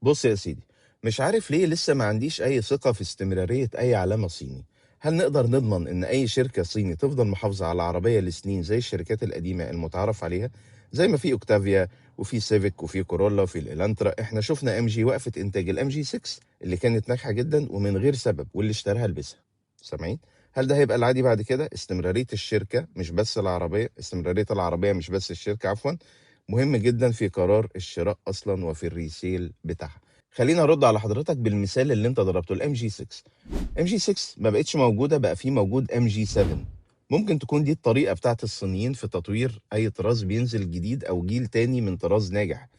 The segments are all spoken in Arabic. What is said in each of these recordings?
بص يا سيدي، مش عارف ليه لسه ما عنديش أي ثقة في استمرارية أي علامة صيني. هل نقدر نضمن إن أي شركة صيني تفضل محافظة على العربية لسنين زي الشركات القديمة المتعارف عليها؟ زي ما في أوكتافيا وفي سيفيك وفي كورولا وفي الإلانترا. إحنا شفنا ام جي وقفت إنتاج الام جي 6 اللي كانت ناجحة جدا ومن غير سبب، واللي اشتراها لبسها. سامعين؟ هل ده هيبقى العادي بعد كده؟ استمرارية الشركة مش بس العربية، استمرارية العربية مش بس الشركة، عفوا، مهم جدا في قرار الشراء اصلا وفي الريسيل بتاعها. خلينا ارد على حضرتك بالمثال اللي انت ضربته، الام جي 6. ام جي 6 ما بقتش موجوده، بقى في موجود ام جي 7. ممكن تكون دي الطريقه بتاعت الصينيين في تطوير اي طراز بينزل جديد او جيل تاني من طراز ناجح.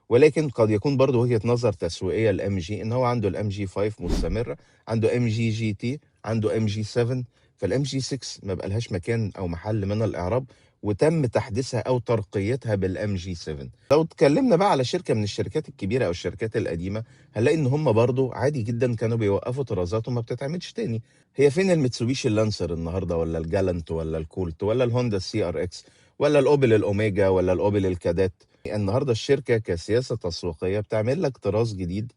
ولكن قد يكون برضه وجهه نظر تسويقيه الام جي ان هو عنده الام جي 5 مستمره، عنده ام جي جي تي، عنده ام جي 7. فالام جي 6 ما بقالهاش مكان او محل من الاعراب، وتم تحديثها او ترقيتها بالام جي 7. لو اتكلمنا بقى على شركه من الشركات الكبيره او الشركات القديمه، هنلاقي ان هم برضو عادي جدا كانوا بيوقفوا طرازات وما بتتعملش تاني. هي فين الميتسوبيشي اللانسر النهارده، ولا الجالنت، ولا الكولت، ولا الهوندا سي ار اكس، ولا الاوبل الاوميجا، ولا الاوبل الكادات؟ النهارده الشركه كسياسه تسويقيه بتعمل لك طراز جديد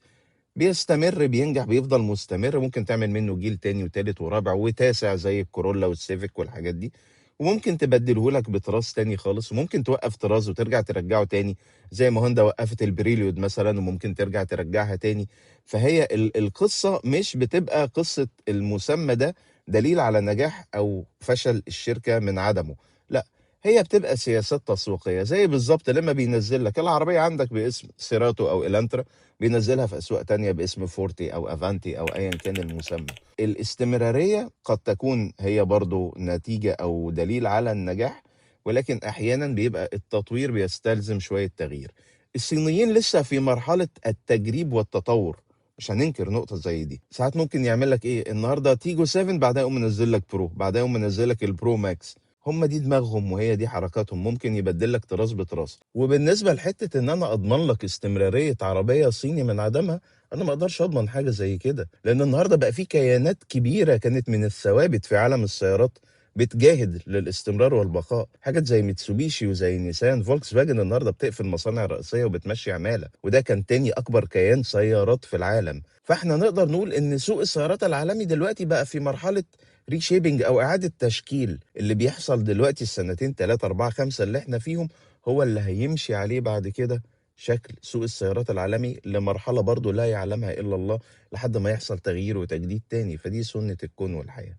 بيستمر، بينجح، بيفضل مستمر، ممكن تعمل منه جيل تاني وتالت ورابع وتاسع زي الكورولا والسيفيك والحاجات دي، وممكن تبدله لك بطراز تاني خالص، وممكن توقف طراز وترجع ترجعه تاني زي ما هوندا وقفت البريليود مثلا وممكن ترجع ترجعها تاني. فهي القصة مش بتبقى قصة المسمى ده دليل على نجاح او فشل الشركة من عدمه، لا، هي بتبقى سياسات تسويقية. زي بالظبط لما بينزل لك العربية عندك باسم سيراتو او الانترا، بينزلها في اسواق تانية باسم فورتي او افانتي او ايا كان المسمى. الاستمرارية قد تكون هي برضو نتيجة او دليل على النجاح، ولكن احيانا بيبقى التطوير بيستلزم شوية تغيير. الصينيين لسه في مرحلة التجريب والتطور، مش هننكر نقطة زي دي. ساعات ممكن يعمل لك ايه النهارده تيجو 7، بعدها يقوم منزل لك برو، بعدها يقوم منزل لك البرو ماكس. هم دي دماغهم وهي دي حركاتهم، ممكن يبدل لك طراز بطراز. وبالنسبه لحته ان انا اضمن لك استمراريه عربيه صيني من عدمها، انا ما اقدرش اضمن حاجه زي كده، لان النهارده بقى في كيانات كبيره كانت من الثوابت في عالم السيارات بتجاهد للاستمرار والبقاء. حاجات زي ميتسوبيشي وزي نيسان، فولكس فاجن النهارده بتقفل مصانع رئيسيه وبتمشي عماله، وده كان تاني اكبر كيان سيارات في العالم. فاحنا نقدر نقول ان سوق السيارات العالمي دلوقتي بقى في مرحله ريشيبنج او اعاده تشكيل. اللي بيحصل دلوقتي السنتين 3 4 5 اللي احنا فيهم هو اللي هيمشي عليه بعد كده شكل سوق السيارات العالمي لمرحله برضو لا يعلمها الا الله، لحد ما يحصل تغيير وتجديد تاني. فدي سنه الكون والحياه.